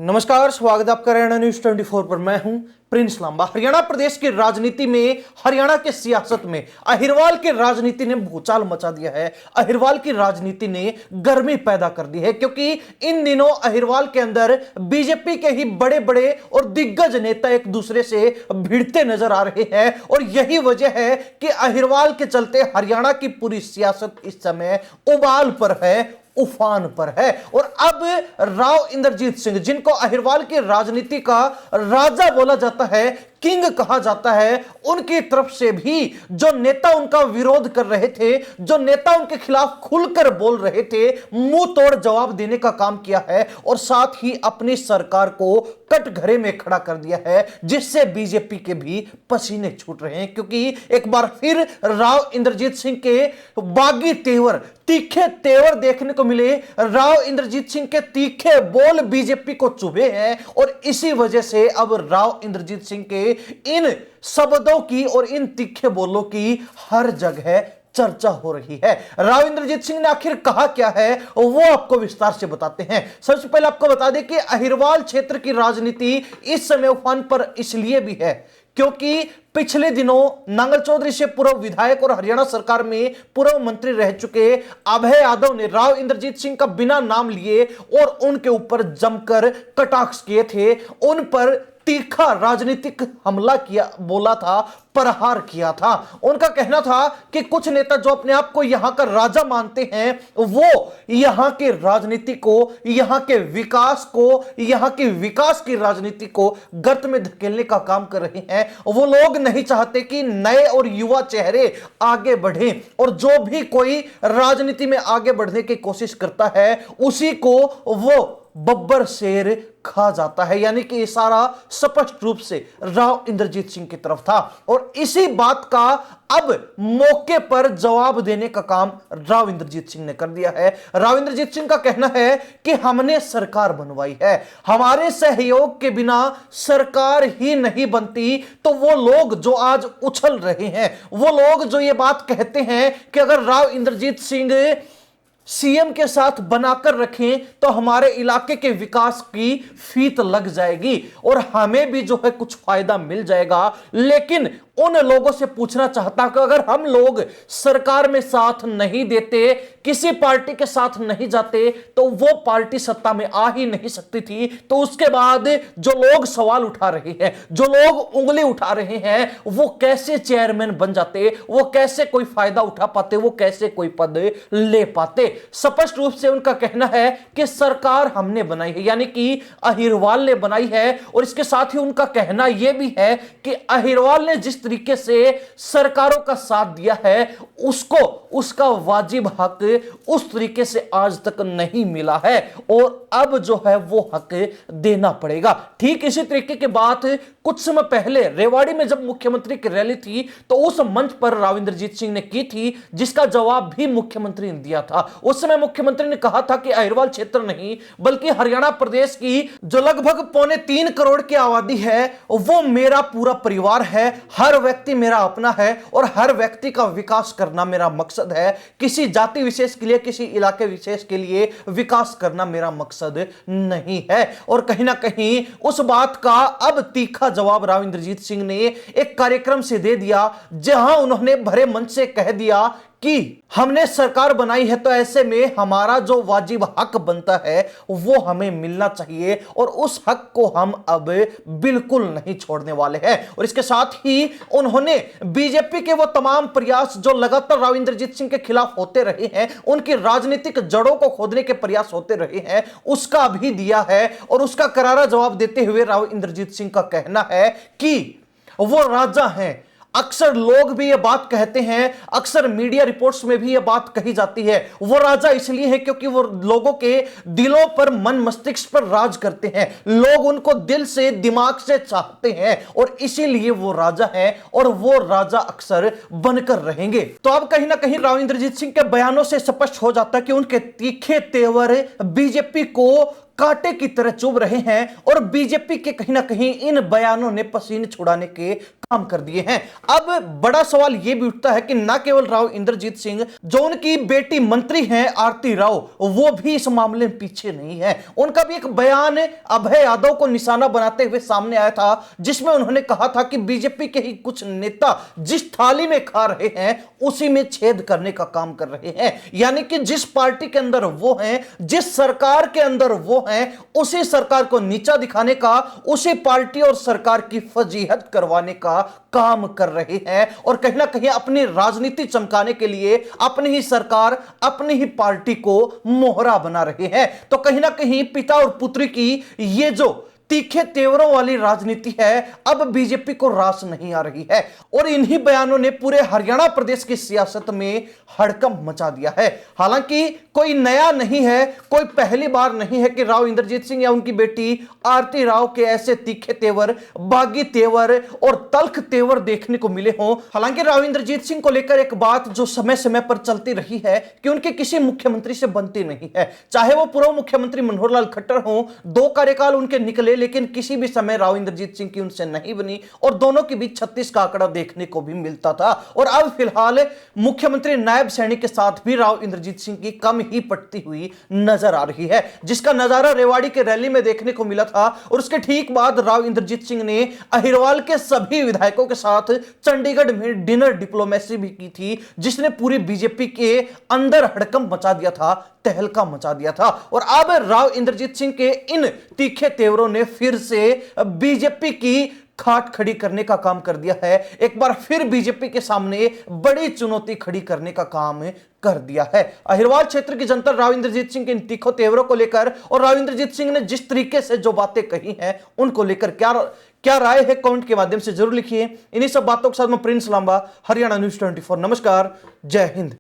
नमस्कार, स्वागत है आपका हरियाणा न्यूज 24 पर। मैं हूं प्रिंस लांबा। हरियाणा प्रदेश की राजनीति में, हरियाणा के सियासत में अहिरवाल की राजनीति ने भूचाल मचा दिया है। अहिरवाल की राजनीति ने गर्मी पैदा कर दी है, क्योंकि इन दिनों अहिरवाल के अंदर बीजेपी के ही बड़े बड़े और दिग्गज नेता एक दूसरे से भिड़ते नजर आ रहे हैं। और यही वजह है कि अहिरवाल के चलते हरियाणा की पूरी सियासत इस समय उबाल पर है, उफान पर है। और अब राव इंद्रजीत सिंह, जिनको अहिरवाल की राजनीति का राजा बोला जाता है, किंग कहा जाता है, उनकी तरफ से भी जो नेता उनका विरोध कर रहे थे, जो नेता उनके खिलाफ खुलकर बोल रहे थे, मुंह तोड़ जवाब देने का काम किया है। और साथ ही अपनी सरकार को कटघरे में खड़ा कर दिया है, जिससे बीजेपी के भी पसीने छूट रहे हैं। क्योंकि एक बार फिर राव इंद्रजीत सिंह के बागी तेवर, तीखे तेवर देखने को मिले। राव इंद्रजीत सिंह के तीखे बोल बीजेपी को चुभे हैं, और इसी वजह से अब राव इंद्रजीत सिंह के इन शब्दों की और इन तीखे बोलों की हर जगह चर्चा हो रही है। राव इंद्रजीत सिंह ने आखिर कहा क्या है, वो आपको विस्तार से बताते हैं। सबसे पहले आपको बता दें कि अहिरवाल क्षेत्र की राजनीति इस समय उफान पर इसलिए भी है क्योंकि पिछले दिनों नांगल चौधरी से पूर्व विधायक और हरियाणा सरकार में पूर्व मंत्री रह चुके अभय यादव ने राव इंद्रजीत सिंह का बिना नाम लिए और उनके ऊपर जमकर कटाक्ष किए थे। उन पर तीखा राजनीतिक हमला किया, बोला था, प्रहार किया था। उनका कहना था कि कुछ नेता जो अपने आप को यहां का राजा मानते हैं, वो यहां के राजनीति को, यहां के विकास को, यहां की विकास की राजनीति को गर्त में धकेलने का काम कर रहे हैं। वो लोग नहीं चाहते कि नए और युवा चेहरे आगे बढ़े, और जो भी कोई राजनीति में आगे बढ़ने की कोशिश करता है, उसी को वो बब्बर शेर खा जाता है। यानी कि इशारा स्पष्ट रूप से राव इंद्रजीत सिंह की तरफ था, और इसी बात का अब मौके पर जवाब देने का काम राव इंद्रजीत सिंह ने कर दिया है। राव इंद्रजीत सिंह का कहना है कि हमने सरकार बनवाई है, हमारे सहयोग के बिना सरकार ही नहीं बनती। तो वो लोग जो आज उछल रहे हैं, वो लोग जो ये बात कहते हैं कि अगर राव इंद्रजीत सिंह सीएम के साथ बनाकर रखें तो हमारे इलाके के विकास की फीत लग जाएगी और हमें भी जो है कुछ फायदा मिल जाएगा। लेकिन उन लोगों से पूछना चाहता कि अगर हम लोग सरकार में साथ नहीं देते, किसी पार्टी के साथ नहीं जाते, तो वो पार्टी सत्ता में आ ही नहीं सकती थी। तो उसके बाद जो लोग सवाल उठा रहे हैं, जो लोग उंगली उठा रहे हैं, वो कैसे चेयरमैन बन जाते, वो कैसे कोई फायदा उठा पाते, वो कैसे कोई पद ले पाते। स्पष्ट रूप से उनका कहना है कि सरकार हमने बनाई है, यानी कि अहिरवाल ने बनाई है। और इसके साथ ही उनका कहना यह भी है कि अहिरवाल ने जिस तरीके से सरकारों का साथ दिया है, उसको उसका वाजिब हक उस तरीके से आज तक नहीं मिला है, और अब जो है वो हक देना पड़ेगा। ठीक इसी तरीके की बात कुछ समय पहले रेवाड़ी में जब मुख्यमंत्री की रैली थी, तो उस मंच पर राव इंद्रजीत सिंह ने की थी, जिसका जवाब भी मुख्यमंत्री ने दिया था। उस समय मुख्यमंत्री ने कहा था कि अहिरवाल क्षेत्र नहीं बल्कि हरियाणा प्रदेश की जो लगभग 3.25 करोड़ की आबादी है, वो मेरा पूरा परिवार है, हर व्यक्ति मेरा अपना है, और हर व्यक्ति का विकास करना मेरा मकसद है। किसी जाति विशेष के लिए, किसी इलाके विशेष के लिए विकास करना मेरा मकसद नहीं है। और कहीं ना कहीं उस बात का अब तीखा जवाब राव इंद्रजीत सिंह ने एक कार्यक्रम से दे दिया, जहां उन्होंने भरे मंच से कह दिया कि हमने सरकार बनाई है, तो ऐसे में हमारा जो वाजिब हक बनता है वो हमें मिलना चाहिए, और उस हक को हम अब बिल्कुल नहीं छोड़ने वाले हैं। और इसके साथ ही उन्होंने बीजेपी के वो तमाम प्रयास जो लगातार राव इंद्रजीत सिंह के खिलाफ होते रहे हैं, उनकी राजनीतिक जड़ों को खोदने के प्रयास होते रहे हैं, उसका भी दिया है। और उसका करारा जवाब देते हुए राव इंद्रजीत सिंह का कहना है कि वो राजा हैं। अक्सर लोग भी ये बात कहते हैं, अक्सर मीडिया रिपोर्ट्स में भी ये बात कही जाती है, वो राजा इसलिए है क्योंकि वो लोगों के दिलों पर, मन मस्तिष्क पर राज करते हैं। लोग उनको दिल से, दिमाग से चाहते हैं, और इसीलिए वो राजा हैं, और वो राजा अक्सर बनकर रहेंगे। तो अब कहीं ना कहीं राव इंद्रजीत सिंह के बयानों से स्पष्ट हो जाता है कि उनके तीखे तेवर बीजेपी को कांटे की तरह चुभ रहे हैं और बीजेपी के कहीं ना कहीं इन बयानों ने पसीने छुड़ाने के काम कर दिए हैं। अब बड़ा सवाल यह भी उठता है कि न केवल राव इंद्रजीत सिंह, जो उनकी बेटी मंत्री हैं आरती राव, वो भी इस मामले में पीछे नहीं है। उनका भी एक बयान अभय यादव को निशाना बनाते हुए सामने आया था, जिसमें उन्होंने कहा था कि बीजेपी के ही कुछ नेता जिस थाली में खा रहे हैं उसी में छेद करने का काम कर रहे हैं। यानी कि जिस पार्टी के अंदर वो हैं, जिस सरकार के अंदर वो हैं, उसी सरकार को नीचा दिखाने का, उसी पार्टी और सरकार की फजीहत करवाने का काम कर रहे हैं और कहीं ना कहीं अपनी राजनीति चमकाने के लिए अपनी ही सरकार, अपनी ही पार्टी को मोहरा बना रहे हैं। तो कहीं ना कहीं पिता और पुत्री की ये जो तीखे तेवरों वाली राजनीति है, अब बीजेपी को रास नहीं आ रही है और इन्हीं बयानों ने पूरे हरियाणा प्रदेश की सियासत में हड़कंप मचा दिया है। हालांकि कोई नया नहीं है, कोई पहली बार नहीं है कि राव इंद्रजीत सिंह या उनकी बेटी आरती राव के ऐसे तीखे तेवर, बागी तेवर और तल्ख तेवर देखने को मिले हों। हालांकि राव इंद्रजीत सिंह को लेकर एक बात जो समय समय पर चलती रही है कि उनके किसी मुख्यमंत्री से बनती नहीं है, चाहे वो पूर्व मुख्यमंत्री मनोहर लाल खट्टर हों, 2 कार्यकाल उनके निकले, लेकिन किसी भी समय राव इंद्रजीत सिंह की उनसे नहीं बनी और दोनों के बीच 36 का आंकड़ा देखने को भी मिलता था। और अब फिलहाल मुख्यमंत्री नायब सैनी के साथ भी राव इंद्रजीत सिंह की कम ही पटती हुई नजर आ रही है, जिसका नजारा रेवाड़ी के रैली में देखने को मिला था। और उसके ठीक बाद राव इंद्रजीत सिंह ने अहिरवाल के सभी विधायकों के साथ चंडीगढ़ में डिनर डिप्लोमेसी भी की थी, जिसने पूरी बीजेपी के अंदर हड़कंप मचा दिया था, तहलका मचा दिया था। और अब राव इंद्रजीत सिंह के इन तीखे तेवरों ने फिर से बीजेपी की खाट खड़ी करने का काम कर दिया है। एक बार फिर बीजेपी के सामने बड़ी चुनौती खड़ी करने का काम कर दिया है। अहिरवाल क्षेत्र की जनता राव इंद्रजीत सिंह के इन तीखों तेवरों को लेकर और राव इंद्रजीत सिंह ने जिस तरीके से जो बातें कही हैं उनको लेकर क्या राय है, कमेंट के माध्यम से जरूर लिखिए। इन्हीं सब बातों के साथ मैं प्रिंस लांबा, हरियाणा न्यूज़ 24। नमस्कार, जय हिंद।